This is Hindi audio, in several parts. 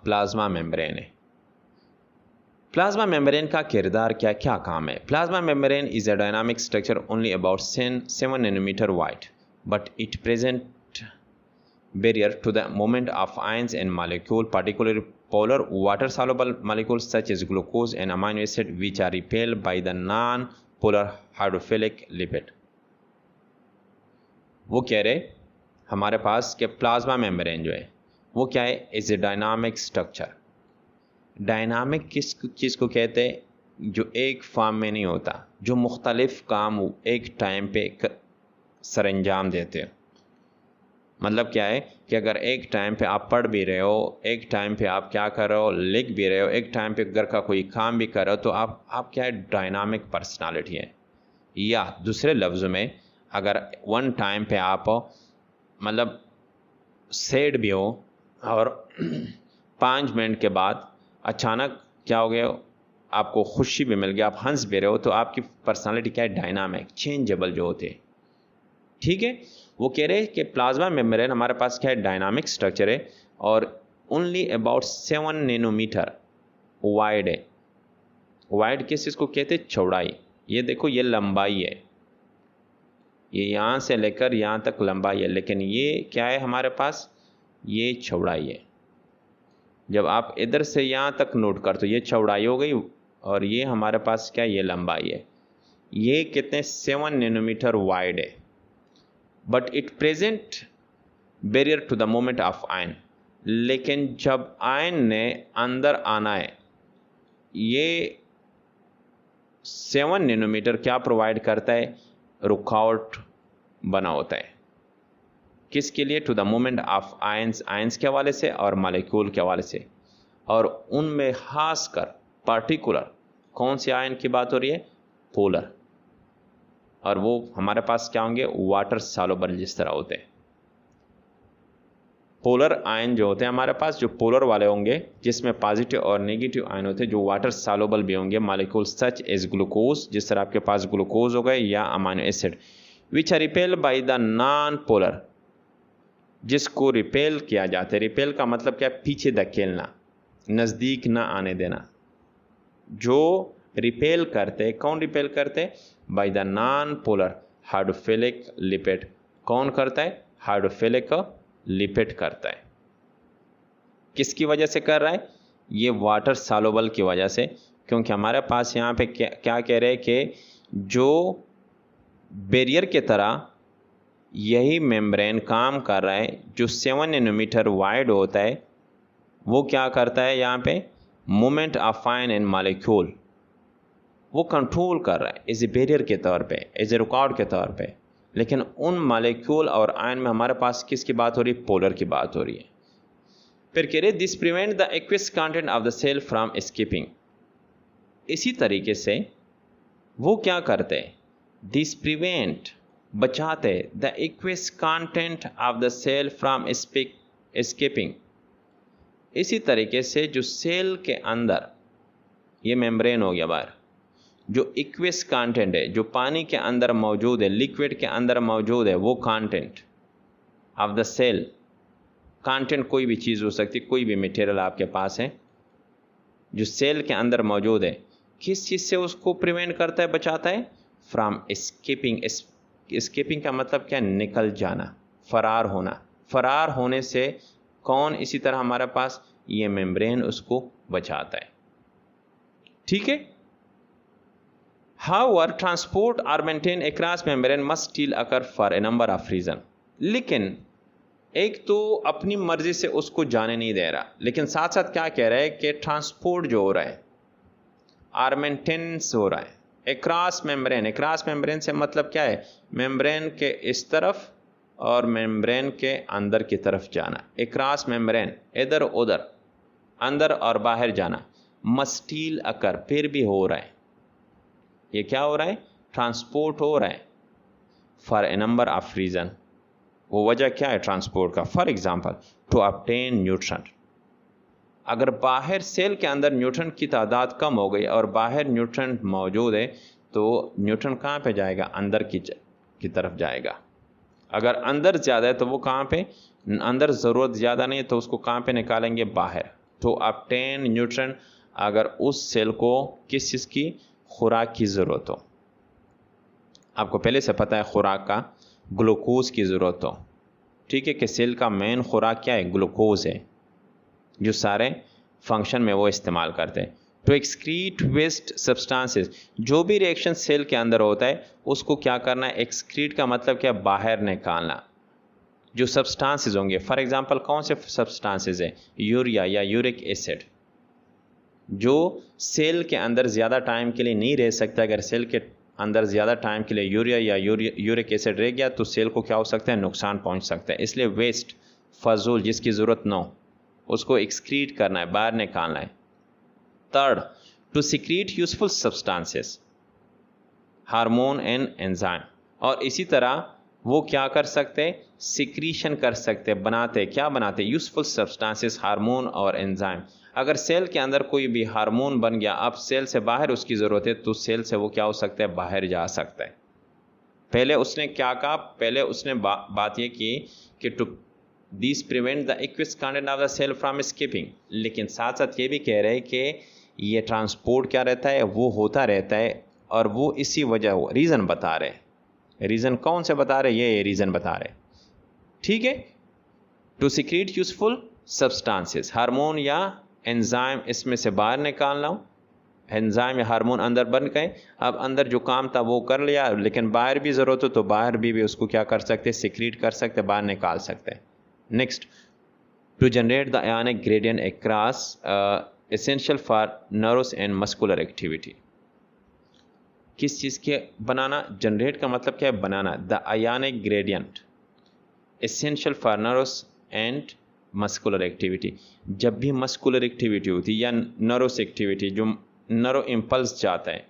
प्लाज्मा मेम्ब्रेन है। प्लाज्मा मेम्ब्रेन का किरदार क्या काम है? Plasma membrane is a dynamic structure only about 7 nanometre wide, but it present barrier to the movement of ions and molecule, particularly polar water soluble molecules such as glucose and amino acid, which are repelled by the non-polar hydrophilic lipid। वो कह रहे हमारे पास कि प्लाज्मा मेम्ब्रेन जो है वो क्या है? Is a dynamic structure. Dynamic किस चीज़ को कहते हैं? जो एक फॉर्म में नहीं होता, जो मुख्तलिफ काम एक टाइम पे सरंजाम देते हो। मतलब क्या है कि अगर एक टाइम पे आप पढ़ भी रहे हो, एक टाइम पे आप क्या कर रहे हो, लिख भी रहे हो, एक टाइम पे घर का कोई काम भी कर रहे हो, तो आप क्या है? डायनामिक पर्सनालिटी है। या दूसरे लफ्ज़ों में अगर वन टाइम पे आप मतलब सैड भी हो और 5 मिनट के बाद अचानक क्या हो गया, आपको खुशी भी मिल गया, आप हंस भी रहे हो, तो आपकी पर्सनालिटी क्या है? डायनामिक, चेंजेबल जो होते हैं। ठीक है, वो कह रहे हैं कि प्लाज्मा मेम्ब्रेन हमारे पास क्या है? डायनामिक स्ट्रक्चर है और ओनली अबाउट 7 नैनोमीटर वाइड है। वाइड किस चीज़ को कहते हैं? चौड़ाई। ये देखो, ये लंबाई है, ये यहाँ से लेकर यहाँ तक लंबाई है, लेकिन ये क्या है हमारे पास? ये चौड़ाई है। जब आप इधर से यहाँ तक नोट कर तो ये चौड़ाई हो गई और ये हमारे पास क्या? ये लंबाई है। ये कितने? 7 नैनोमीटर वाइड है, but it present barrier to the movement of ion. लेकिन जब आयन ने अंदर आना है, ये 7 नैनोमीटर क्या प्रोवाइड करता है? रुकावट बना होता है। किसके लिए? To the movement of ions, ions के हवाले से और मॉलिक्यूल के हवाले से। और उनमें खासकर पार्टिकुलर कौन से आयन की बात हो रही है? पोलर। और वो हमारे पास क्या होंगे? वाटर सॉल्युबल जिस तरह होते हैं। पोलर आयन जो होते हैं हमारे पास, जो पोलर वाले होंगे जिसमें पॉजिटिव और नेगेटिव आयन होते हैं, जो वाटर सॉल्युबल भी होंगे, मॉलिक्यूल सच एज ग्लूकोज, जिस तरह आपके पास ग्लूकोज हो गए, या amino acid, which are repel by the non polar, जिसको रिपेल किया जाता है। रिपेल का मतलब क्या? पीछे धकेलना, नज़दीक ना आने देना। जो रिपेल करते, कौन रिपेल करते? Bye the non polar hydrophilic lipid. कौन करता है? हाइड्रोफिलिक लिपिड करता है। किसकी वजह से कर रहा है? ये वाटर सॉल्युबल की वजह से, क्योंकि हमारे पास यहाँ पे क्या कह रहे हैं कि जो बैरियर की तरह यही मेम्ब्रेन काम कर रहा है, जो 7 नैनोमीटर वाइड होता है, वो क्या करता है? यहाँ पे movement of ion and molecule वो कंट्रोल कर रहा है एज ए बैरियर के तौर पे, एज ए रुकावट के तौर पे। लेकिन उन मॉलिक्यूल और आयन में हमारे पास किसकी बात हो रही है? पोलर की बात हो रही है। फिर कह रहे this prevent the aqueous content of the cell from escaping. इसी तरीके से वो क्या करते हैं? दिस प्रिवेंट, बचाते, the aqueous content of the cell from escaping. इसी तरीके से जो सेल के अंदर, ये मेम्ब्रेन हो गया बाहर, जो एक्वियस कंटेंट है, जो पानी के अंदर मौजूद है, लिक्विड के अंदर मौजूद है, वो content of the cell, content कोई भी चीज़ हो सकती है, कोई भी मटेरियल आपके पास है जो सेल के अंदर मौजूद है, किस चीज़ से उसको प्रिवेंट करता है, बचाता है? From escaping. एस्केपिंग का मतलब क्या? निकल जाना, फरार होना। फरार होने से कौन? इसी तरह हमारे पास ये मेम्ब्रेन उसको बचाता है। ठीक है। However, transport or maintain across membrane must still occur for a number of reasons. लेकिन एक तो अपनी मर्जी से उसको जाने नहीं दे रहा, लेकिन साथ साथ क्या कह रहा है कि ट्रांसपोर्ट जो हो रहा है, और मेंटेनेंस हो रहा है अक्रॉस मेम्ब्रेन। अक्रॉस मेम्ब्रेन से मतलब क्या है? मेम्ब्रेन के इस तरफ और मेम्ब्रेन के अंदर की तरफ जाना। अक्रॉस मेम्ब्रेन, इधर उधर, अंदर और बाहर जाना। मस्ट स्टिल अकर, फिर भी हो रहा है। ये क्या हो रहा है? ट्रांसपोर्ट हो रहा है for a number of reason. वो वजह क्या है ट्रांसपोर्ट का? For example, to obtain nutrient. अगर बाहर सेल के अंदर न्यूट्रन की तादाद कम हो गई और बाहर न्यूट्रन मौजूद है, तो न्यूट्रन कहाँ पे जाएगा? अंदर की तरफ जाएगा। अगर अंदर ज़्यादा है तो वो कहाँ पे? अंदर ज़रूरत ज़्यादा नहीं है तो उसको कहाँ पे निकालेंगे? बाहर। टू ऑब्टेन न्यूट्रिएंट, अगर उस सेल को किस चीज़ की खुराक की ज़रूरत हो। आपको पहले से पता है खुराक का ग्लूकोज की ज़रूरत हो, ठीक है, कि सेल का मेन खुराक क्या है, ग्लूकोज है, जो सारे फंक्शन में वो इस्तेमाल करते हैं। टू एक्सक्रीट वेस्ट सब्सटेंसेस, जो भी रिएक्शन सेल के अंदर होता है उसको क्या करना है, एक्सक्रीट का मतलब क्या, बाहर निकालना। जो सब्सटेंसेस होंगे, फॉर एग्जांपल कौन से सब्सटेंसेस है, यूरिया या यूरिक एसिड, जो सेल के अंदर ज़्यादा टाइम के लिए नहीं रह सकता। अगर सेल के अंदर ज़्यादा टाइम के लिए यूरिया या यूरिक एसिड रह गया तो सेल को क्या हो सकता है, नुकसान पहुंच सकता है। इसलिए वेस्ट, फजूल, जिसकी ज़रूरत न हो, उसको एक्सक्रीट करना है, बाहर निकालना है। Third, to secrete useful substances, hormone and enzyme, और इसी तरह वो क्या कर सकते हैं, सिक्रीशन कर सकते हैं, बनाते, क्या बनाते, यूजफुल सब्सटेंसेस, हार्मोन और एंजाइम। अगर सेल के अंदर कोई भी हार्मोन बन गया, अब सेल से बाहर उसकी ज़रूरत है, तो सेल से वो क्या हो सकता है, बाहर जा सकता है। पहले उसने क्या कहा, पहले उसने बात ये की कि to this prevent the aqueous content of the cell from skipping, लेकिन साथ साथ ये भी कह रहे हैं कि ये ट्रांसपोर्ट क्या रहता है, वो होता रहता है, और वो इसी वजह, रीज़न बता रहे, रीज़न कौन से बता रहे, ये रीज़न बता रहे, ठीक है। To secrete useful substances, hormone या एंजाइम, इसमें से बाहर निकालना हो, एंजाइम या हार्मोन अंदर बन गए, अब अंदर जो काम था वो कर लिया, लेकिन बाहर भी ज़रूरत हो तो बाहर भी उसको क्या कर सकते, सीक्रेट कर सकते, बाहर निकाल सकते हैं। Next, to generate the ionic gradient across, essential for nervous and muscular activity. किस चीज़ के बनाना, जनरेट का मतलब क्या है, बनाना। The ionic gradient essential for nervous and muscular activity, जब भी मस्कुलर एक्टिविटी होती है या नर्वस एक्टिविटी, जो नर्व इम्पल्स जाता है,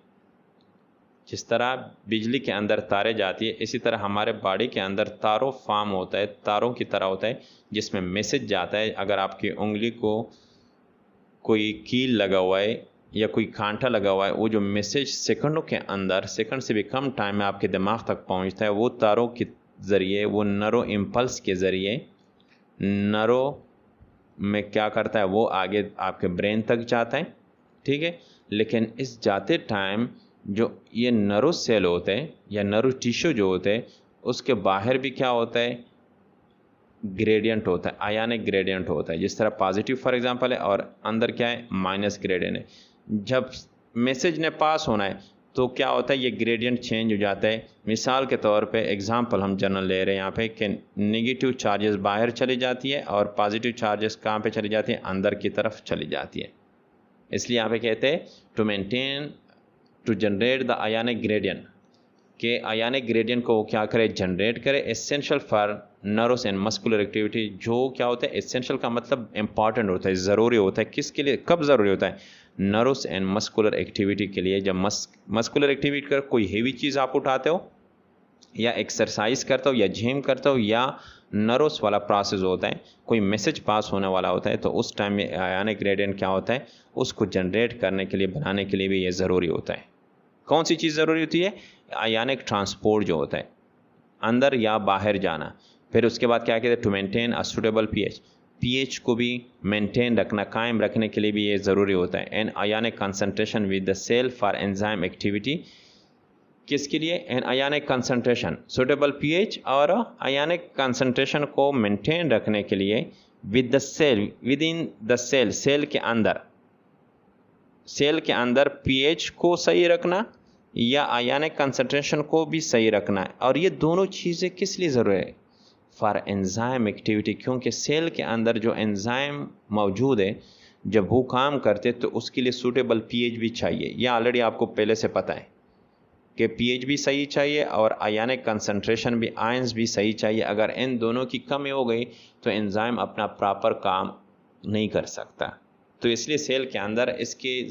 जिस तरह बिजली के अंदर तारे जाती है, इसी तरह हमारे बॉडी के अंदर तारों फॉर्म होता है, तारों की तरह होता है, जिसमें मैसेज जाता है। अगर आपकी उंगली को कोई कील लगा हुआ है या कोई कांटा लगा हुआ है, वो जो मैसेज सेकंडों के अंदर, सेकंड से भी कम टाइम में आपके दिमाग तक पहुंचता है, वो तारों के ज़रिए, वो नर्व इम्पल्स के ज़रिए नर्व में क्या करता है, वो आगे आपके ब्रेन तक जाता है, ठीक है। लेकिन इस जाते टाइम जो ये नर्व सेल होते हैं या नर्व टिश्यू जो होते हैं, उसके बाहर भी क्या होता है, ग्रेडियंट होता है, आयोनिक ग्रेडियंट होता है। जिस तरह पॉजिटिव फॉर एग्जांपल है और अंदर क्या है, माइनस ग्रेडियंट है। जब मैसेज ने पास होना है तो क्या होता है, ये ग्रेडियंट चेंज हो जाता है। मिसाल के तौर पे एग्जांपल हम जनरल ले रहे हैं यहाँ पे कि नेगेटिव चार्जेस बाहर चली जाती है और पॉजिटिव चार्जेस कहाँ पे चली जाती है, अंदर की तरफ चली जाती है। इसलिए यहाँ पे कहते हैं to maintain, to generate the ionic gradient, के आयोनिक ग्रेडियंट को क्या करे, जनरेट करे। Essential for nervous and muscular activity, जो क्या होता है, एसेंशियल का मतलब इंपॉर्टेंट होता है, ज़रूरी होता है। किसके लिए, कब ज़रूरी होता है, नर्वस एंड मस्कुलर एक्टिविटी के लिए। जब मस्कुलर एक्टिविटी कर कोई हेवी चीज़ आप उठाते हो या एक्सरसाइज करते हो या जिम करते हो या नर्वस वाला प्रोसेस होता है, कोई मैसेज पास होने वाला होता है, तो उस टाइम में आयोनिक ग्रेडियंट क्या होता है, उसको जनरेट करने के लिए, बनाने के लिए भी ये ज़रूरी होता है। कौन सी चीज़ ज़रूरी होती है, आयोनिक ट्रांसपोर्ट जो होता है, अंदर या बाहर जाना। फिर उसके बाद क्या कहते हैं, to maintain a suitable pH, pH को भी मेंटेन रखना, कायम रखने के लिए भी ये ज़रूरी होता है। An ionic concentration with the cell for enzyme activity, किसके लिए, an ionic concentration, suitable pH और आयोनिक कंसंट्रेशन को मेंटेन रखने के लिए with the cell, with in the cell, cell के अंदर, सेल के अंदर पीएच को सही रखना या आयोनिक कंसंट्रेशन को भी सही रखना है। और ये दोनों चीज़ें किस लिए ज़रूरी है, फॉर एंजाइम एक्टिविटी, क्योंकि सेल के अंदर जो एंजाइम मौजूद है, जब वो काम करते तो उसके लिए सूटेबल पीएच भी चाहिए। यह ऑलरेडी आपको पहले से पता है कि पीएच भी सही चाहिए और आयोनिक कंसंट्रेशन भी, आयंस भी सही चाहिए। अगर इन दोनों की कमी हो गई तो एंजाइम अपना प्रॉपर काम नहीं कर सकता। तो इसलिए सेल के अंदर इसकी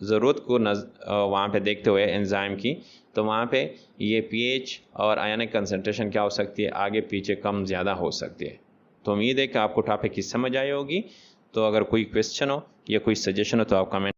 ज़रूरत को वहाँ पे देखते हुए एंजाइम की, तो वहाँ पे ये पीएच और आयोनिक कंसंट्रेशन क्या हो सकती है, आगे पीछे कम ज़्यादा हो सकती है। तो उम्मीद है कि आपको टॉपिक की समझ आई होगी। तो अगर कोई क्वेश्चन हो या कोई सजेशन हो तो आप कमेंट